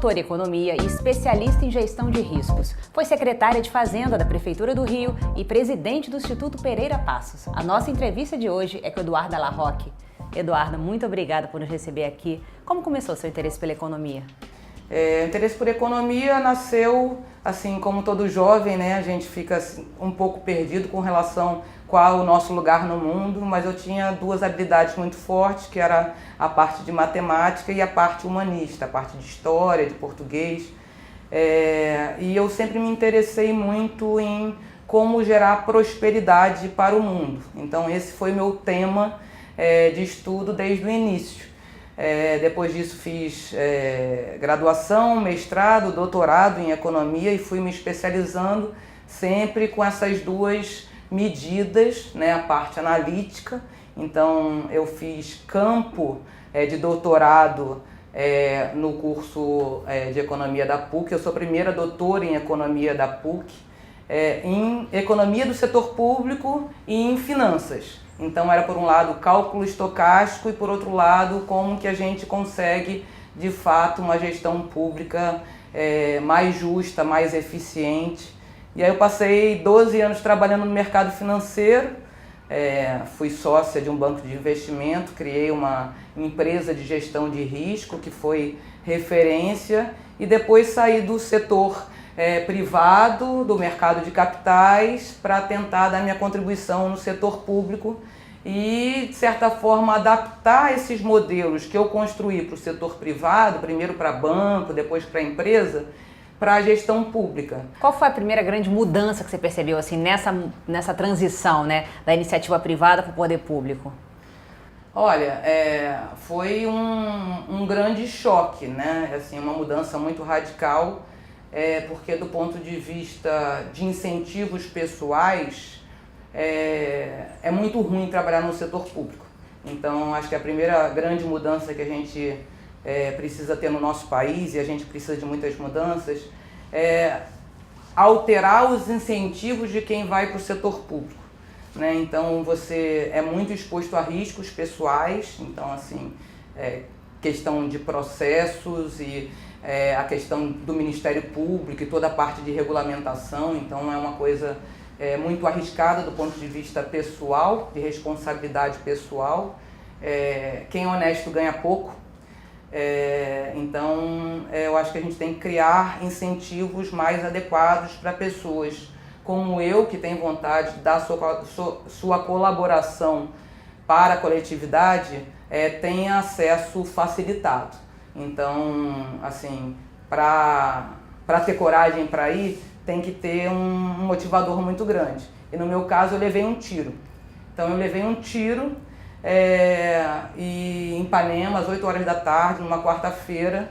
doutora em economia e especialista em gestão de riscos. Foi secretária de Fazenda da Prefeitura do Rio e presidente do Instituto Pereira Passos. A nossa entrevista de hoje é com Eduarda Larroque. Eduarda, muito obrigada por nos receber aqui. Como começou seu interesse pela economia? O interesse por economia nasceu, assim como todo jovem, né? A gente fica assim, um pouco perdido com relação qual o nosso lugar no mundo, mas eu tinha duas habilidades muito fortes, que era a parte de matemática e a parte humanista, a parte de história, de português. E eu sempre me interessei muito em como gerar prosperidade para o mundo. Então esse foi meu tema de estudo desde o início. Depois disso fiz graduação, mestrado, doutorado em economia e fui me especializando sempre com essas duas medidas, né, a parte analítica. Então eu fiz campo de doutorado no curso de economia da PUC. Eu sou a primeira doutora em economia da PUC, em economia do setor público e em finanças. Então era por um lado cálculo estocástico e por outro lado como que a gente consegue de fato uma gestão pública mais justa, mais eficiente. E aí eu passei 12 anos trabalhando no mercado financeiro, fui sócia de um banco de investimento, criei uma empresa de gestão de risco que foi referência e depois saí do setor privado, do mercado de capitais, para tentar dar minha contribuição no setor público e, de certa forma, adaptar esses modelos que eu construí para o setor privado, primeiro para banco, depois para empresa, para a gestão pública. Qual foi a primeira grande mudança que você percebeu assim, nessa transição, né, da iniciativa privada para o poder público? Olha, foi um grande choque, né? Assim, uma mudança muito radical, porque do ponto de vista de incentivos pessoais, é muito ruim trabalhar no setor público. Então, acho que a primeira grande mudança que a gente precisa ter no nosso país, e a gente precisa de muitas mudanças, é alterar os incentivos de quem vai para o setor público, né? Então, você é muito exposto a riscos pessoais, então, assim, questão de processos e a questão do Ministério Público e toda a parte de regulamentação, então é uma coisa muito arriscada do ponto de vista pessoal, de responsabilidade pessoal. Quem é honesto ganha pouco, então eu acho que a gente tem que criar incentivos mais adequados para pessoas como eu, que tem vontade de dar sua colaboração para a coletividade, tenha acesso facilitado. Então, assim, para ter coragem para ir, tem que ter um motivador muito grande. E no meu caso, eu levei um tiro. Então, eu levei um tiro e em Ipanema, às 8 horas da tarde, numa quarta-feira.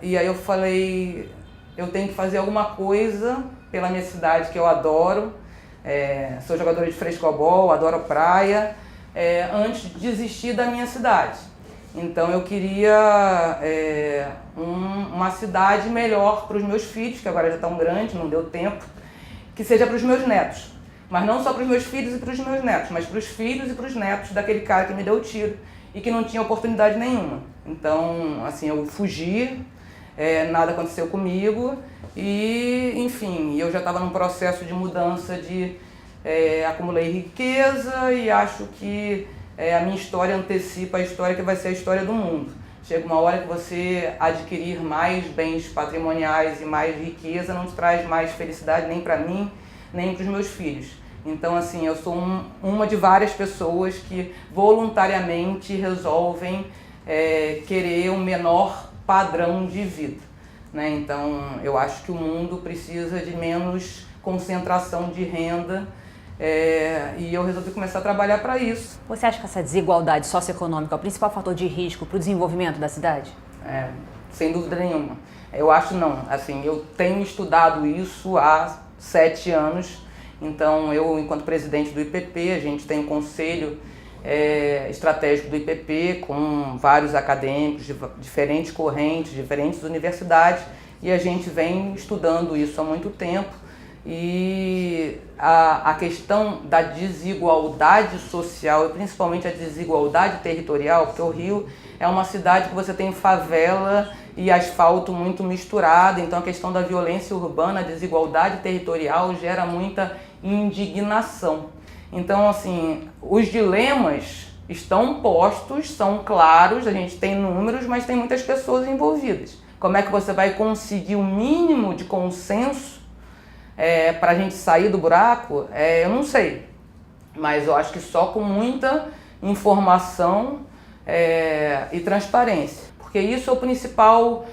E aí eu falei, eu tenho que fazer alguma coisa pela minha cidade que eu adoro. Sou jogadora de frescobol, adoro praia, antes de desistir da minha cidade. Então eu queria uma cidade melhor para os meus filhos, que agora já estão grandes, não deu tempo, que seja para os meus netos. Mas não só para os meus filhos e para os meus netos, mas para os filhos e para os netos daquele cara que me deu o tiro e que não tinha oportunidade nenhuma. Então, assim, eu fugi, nada aconteceu comigo e, enfim, eu já estava num processo de mudança acumulei riqueza e acho que a minha história antecipa a história que vai ser a história do mundo. Chega uma hora que você adquirir mais bens patrimoniais e mais riqueza não te traz mais felicidade nem para mim, nem para os meus filhos. Então, assim, eu sou uma de várias pessoas que voluntariamente resolvem querer um menor padrão de vida, né? Então, eu acho que o mundo precisa de menos concentração de renda. E eu resolvi começar a trabalhar para isso. Você acha que essa desigualdade socioeconômica é o principal fator de risco para o desenvolvimento da cidade? Sem dúvida nenhuma. Eu acho não. Assim, eu tenho estudado isso há 7 anos. Então, eu, enquanto presidente do IPP, a gente tem um conselho estratégico do IPP com vários acadêmicos de diferentes correntes, diferentes universidades, e a gente vem estudando isso há muito tempo. E a questão da desigualdade social e principalmente a desigualdade territorial, porque o Rio é uma cidade que você tem favela e asfalto muito misturado, então a questão da violência urbana, a desigualdade territorial gera muita indignação. Então, assim, os dilemas estão postos, são claros, a gente tem números, mas tem muitas pessoas envolvidas. Como é que você vai conseguir o mínimo de consenso para a gente sair do buraco? Eu não sei, mas eu acho que só com muita informação e transparência, porque isso é o principal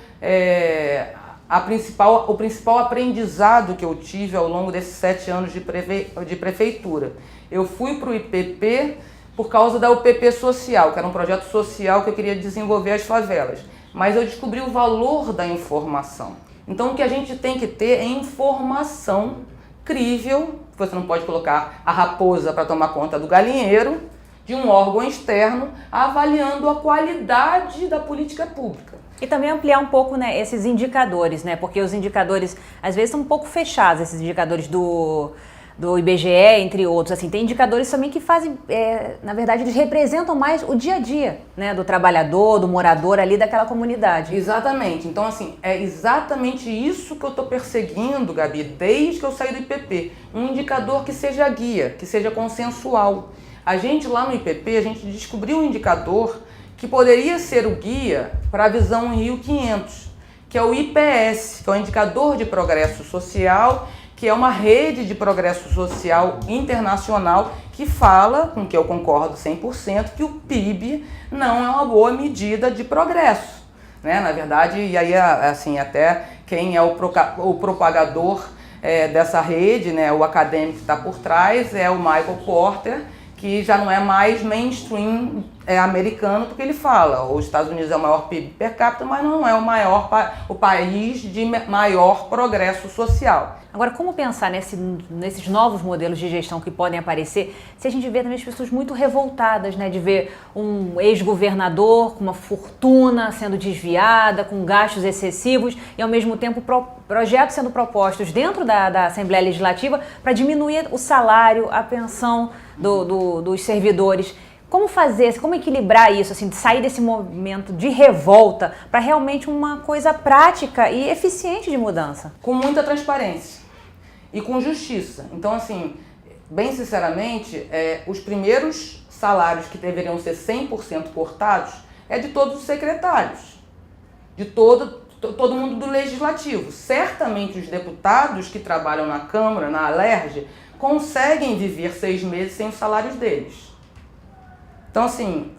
aprendizado que eu tive ao longo desses 7 anos de prefeitura. Eu fui para o IPP por causa da UPP Social, que era um projeto social que eu queria desenvolver as favelas, mas eu descobri o valor da informação. Então o que a gente tem que ter é informação crível. Você não pode colocar a raposa para tomar conta do galinheiro, de um órgão externo avaliando a qualidade da política pública. E também ampliar um pouco, né, esses indicadores, né, porque os indicadores às vezes são um pouco fechados, esses indicadores do IBGE, entre outros. Assim, tem indicadores também que fazem, na verdade, eles representam mais o dia a dia, né, do trabalhador, do morador ali daquela comunidade. Exatamente. Então, assim, é exatamente isso que eu estou perseguindo, Gabi, desde que eu saí do IPP. Um indicador que seja guia, que seja consensual. A gente lá no IPP, a gente descobriu um indicador que poderia ser o guia para a visão Rio 500, que é o IPS, que é o Indicador de Progresso Social, que é uma rede de progresso social internacional que fala, com que eu concordo 100%, que o PIB não é uma boa medida de progresso, né? Na verdade, e aí assim, até quem é o propagador dessa rede, né, o acadêmico que está por trás, é o Michael Porter, que já não é mais mainstream americano, porque ele fala, os Estados Unidos é o maior PIB per capita, mas não é o país de maior progresso social. Agora, como pensar nesses novos modelos de gestão que podem aparecer, se a gente vê também as pessoas muito revoltadas, né, de ver um ex-governador com uma fortuna sendo desviada, com gastos excessivos e, ao mesmo tempo, projetos sendo propostos dentro da Assembleia Legislativa para diminuir o salário, a pensão dos servidores. Como fazer, como equilibrar isso, assim, de sair desse momento de revolta para realmente uma coisa prática e eficiente de mudança? Com muita transparência e com justiça. Então, assim, bem sinceramente, os primeiros salários que deveriam ser 100% cortados é de todos os secretários, de todo mundo do Legislativo. Certamente os deputados que trabalham na Câmara, na Alerj, conseguem viver 6 meses sem os salários deles. Então, assim,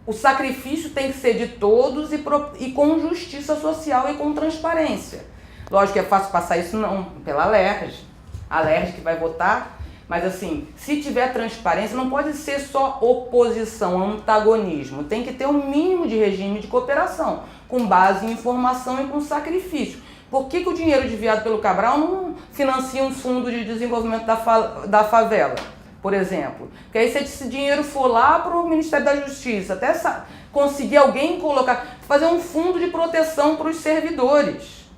o sacrifício tem que ser de todos e com justiça social e com transparência. Lógico que é fácil passar isso não pela Alerj, a Alerj que vai votar, mas assim, se tiver transparência, não pode ser só oposição, antagonismo. Tem que ter um mínimo de regime de cooperação, com base em informação e com sacrifício. Por que o dinheiro desviado pelo Cabral não financia um fundo de desenvolvimento da favela, por exemplo? Porque aí se esse dinheiro for lá para o Ministério da Justiça, até conseguir alguém fazer um fundo de proteção para os servidores.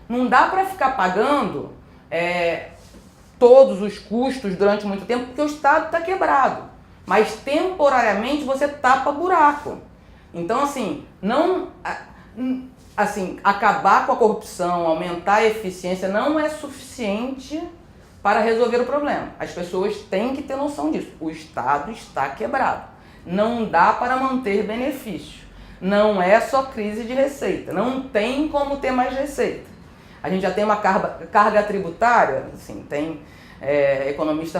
Não dá para ficar pagando todos os custos durante muito tempo, porque o Estado está quebrado. Mas temporariamente você tapa buraco. Então, acabar com a corrupção, aumentar a eficiência não é suficiente para resolver o problema. As pessoas têm que ter noção disso. O Estado está quebrado. Não dá para manter benefício. Não é só crise de receita. Não tem como ter mais receita. A gente já tem uma carga tributária, assim, economista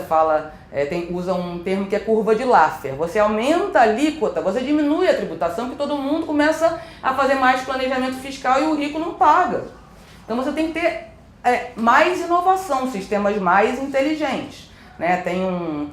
usa um termo que é curva de Laffer. Você aumenta a alíquota, você diminui a tributação, que todo mundo começa a fazer mais planejamento fiscal e o rico não paga. Então você tem que ter mais inovação, sistemas mais inteligentes, né? Tem um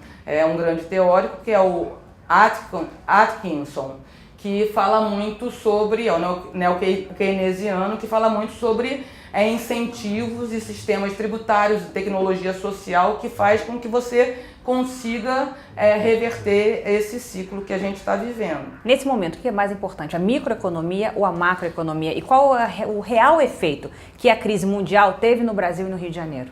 grande teórico que é o Atkinson, que fala muito sobre, é o neo-keynesiano, que fala muito sobre incentivos e sistemas tributários e tecnologia social que faz com que você consiga reverter esse ciclo que a gente está vivendo. Nesse momento, o que é mais importante, a microeconomia ou a macroeconomia? E qual é o real efeito que a crise mundial teve no Brasil e no Rio de Janeiro?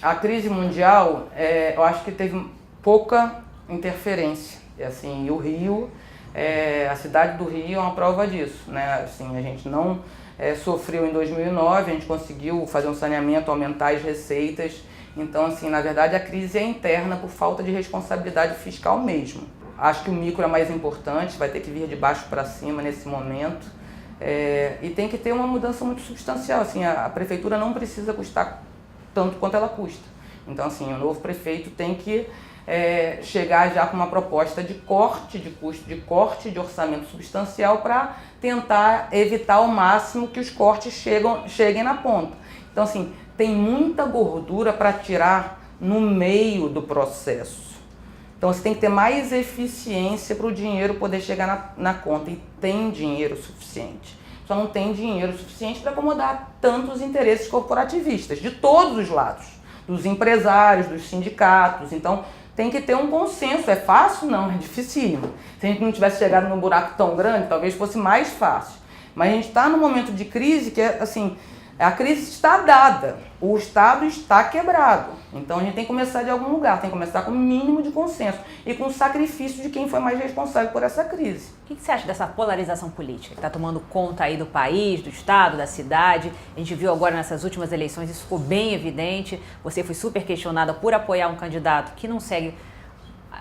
A crise mundial, eu acho que teve pouca interferência. Assim, o Rio A cidade do Rio é uma prova disso, né? Assim, a gente não sofreu em 2009, a gente conseguiu fazer um saneamento, aumentar as receitas. Então, assim, na verdade, a crise é interna por falta de responsabilidade fiscal mesmo. Acho que o micro é mais importante, vai ter que vir de baixo para cima nesse momento. E tem que ter uma mudança muito substancial. Assim, a prefeitura não precisa custar tanto quanto ela custa. Então, assim, o novo prefeito tem que chegar já com uma proposta de corte de custo, de corte de orçamento substancial para tentar evitar ao máximo que os cortes cheguem na ponta. Então, assim, tem muita gordura para tirar no meio do processo. Então, você tem que ter mais eficiência para o dinheiro poder chegar na conta. E tem dinheiro suficiente. Só não tem dinheiro suficiente para acomodar tantos interesses corporativistas, de todos os lados. Dos empresários, dos sindicatos. Então, tem que ter um consenso. É fácil? Não, é dificílimo. Se a gente não tivesse chegado num buraco tão grande, talvez fosse mais fácil. Mas a gente está num momento de crise que assim, a crise está dada, o Estado está quebrado. Então a gente tem que começar de algum lugar, tem que começar com o mínimo de consenso e com o sacrifício de quem foi mais responsável por essa crise. O que você acha dessa polarização política que está tomando conta aí do país, do Estado, da cidade? A gente viu agora nessas últimas eleições, isso ficou bem evidente. Você foi super questionada por apoiar um candidato que não segue,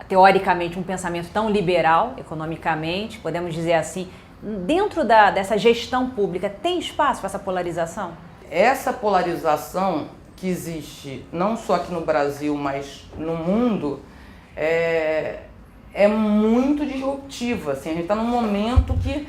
teoricamente, um pensamento tão liberal, economicamente, podemos dizer assim. Dentro dessa gestão pública, tem espaço para essa polarização? Essa polarização que existe não só aqui no Brasil, mas no mundo, é muito disruptiva. Assim, a gente está num momento que,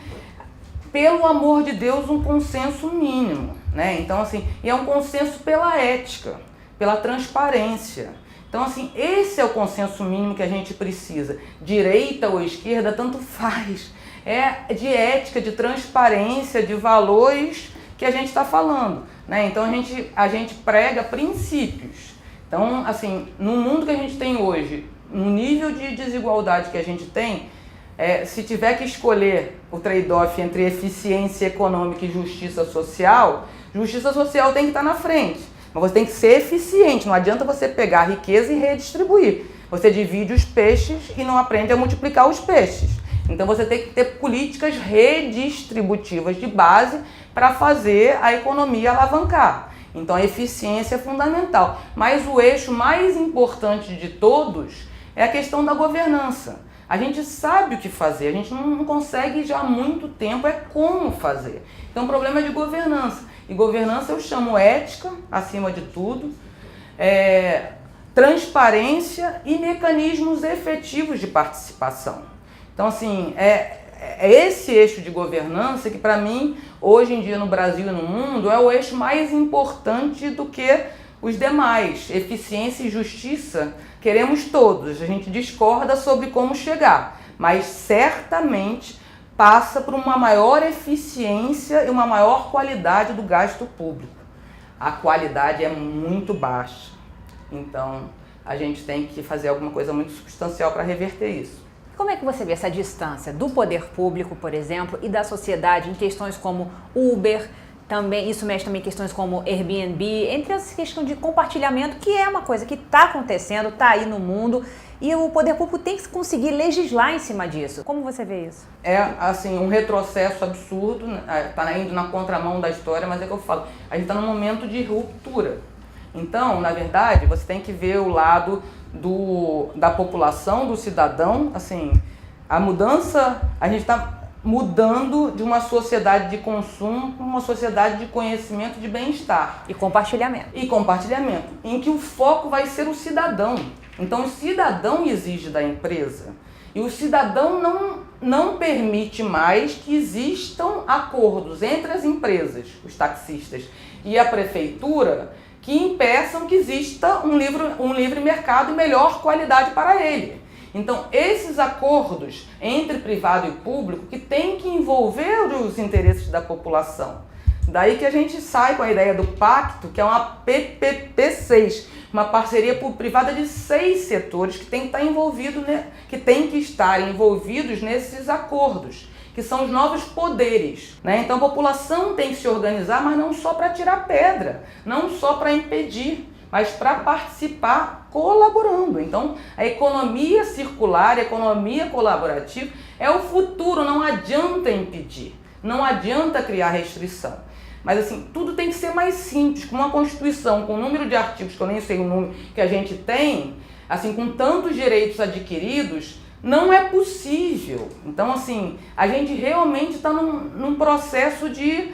pelo amor de Deus, um consenso mínimo, né? Então, assim, e é um consenso pela ética, pela transparência. Então, assim, esse é o consenso mínimo que a gente precisa. Direita ou esquerda, tanto faz. É de ética, de transparência, de valores que a gente está falando, né? Então a gente prega princípios. Então, assim, no mundo que a gente tem hoje, no nível de desigualdade que a gente tem, se tiver que escolher o trade-off entre eficiência econômica e justiça social tem que estar na frente. Mas você tem que ser eficiente, não adianta você pegar a riqueza e redistribuir. Você divide os peixes e não aprende a multiplicar os peixes. Então você tem que ter políticas redistributivas de base para fazer a economia alavancar. Então a eficiência é fundamental. Mas o eixo mais importante de todos é a questão da governança. A gente sabe o que fazer, a gente não consegue já há muito tempo, como fazer. Então o problema é de governança. E governança eu chamo ética, acima de tudo, transparência e mecanismos efetivos de participação. Então, assim, é esse eixo de governança que, para mim, hoje em dia no Brasil e no mundo, é o eixo mais importante do que os demais. Eficiência e justiça queremos todos, a gente discorda sobre como chegar, mas certamente passa por uma maior eficiência e uma maior qualidade do gasto público. A qualidade é muito baixa, então a gente tem que fazer alguma coisa muito substancial para reverter isso. Como é que você vê essa distância do poder público, por exemplo, e da sociedade em questões como Uber, também, isso mexe também em questões como Airbnb, entre as questões de compartilhamento, que é uma coisa que está acontecendo, está aí no mundo, e o poder público tem que conseguir legislar em cima disso. Como você vê isso? É, assim, um retrocesso absurdo, está indo na contramão da história, mas é que eu falo, a gente está num momento de ruptura. Então, na verdade, você tem que ver o lado da população, do cidadão, assim, a mudança, a gente está mudando de uma sociedade de consumo para uma sociedade de conhecimento, de bem-estar. E compartilhamento. E compartilhamento, em que o foco vai ser o cidadão. Então o cidadão exige da empresa e o cidadão não permite mais que existam acordos entre as empresas, os taxistas, e a prefeitura, que impeçam que exista um livre mercado e melhor qualidade para ele. Então, esses acordos entre privado e público que tem que envolver os interesses da população. Daí que a gente sai com a ideia do pacto, que é uma PPP6, uma parceria público-privada de 6 setores que tem que estar envolvidos nesses acordos, que são os novos poderes, né? Então a população tem que se organizar, mas não só para tirar pedra, não só para impedir, mas para participar colaborando. Então, a economia circular, a economia colaborativa é o futuro, não adianta impedir, não adianta criar restrição. Mas assim, tudo tem que ser mais simples, com uma Constituição, com o número de artigos, que eu nem sei o número que a gente tem, assim, com tantos direitos adquiridos, não é possível. Então, assim, a gente realmente está num processo de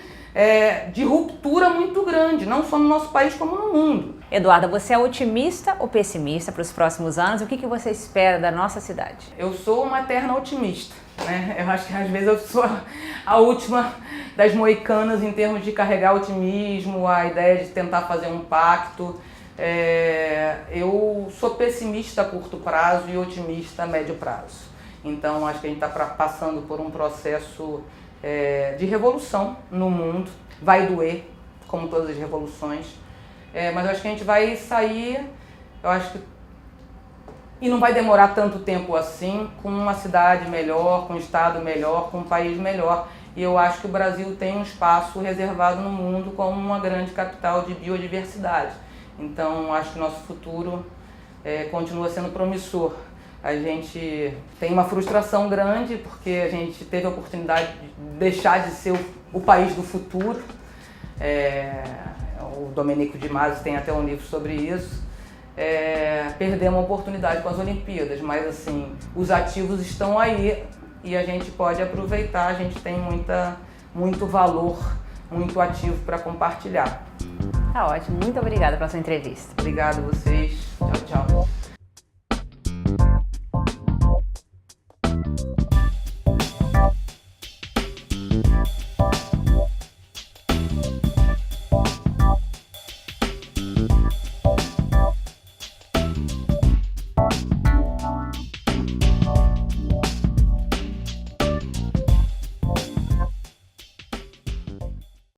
ruptura muito grande, não só no nosso país como no mundo. Eduarda, você é otimista ou pessimista para os próximos anos? O que você espera da nossa cidade? Eu sou uma eterna otimista, né? Eu acho que às vezes eu sou a última das moicanas em termos de carregar otimismo, a ideia de tentar fazer um pacto. Eu sou pessimista a curto prazo e otimista a médio prazo. Então acho que a gente está passando por um processo de revolução no mundo. Vai doer, como todas as revoluções. Mas eu acho que a gente vai sair, e não vai demorar tanto tempo assim, com uma cidade melhor, com um estado melhor, com um país melhor. E eu acho que o Brasil tem um espaço reservado no mundo como uma grande capital de biodiversidade. Então acho que o nosso futuro continua sendo promissor. A gente tem uma frustração grande porque a gente teve a oportunidade de deixar de ser o país do futuro. O Domenico de Masi tem até um livro sobre isso. Perdemos a oportunidade com as Olimpíadas, mas assim, os ativos estão aí e a gente pode aproveitar, a gente tem muito valor, muito ativo para compartilhar. Tá ótimo, muito obrigada pela sua entrevista. Obrigado a vocês, tchau, tchau.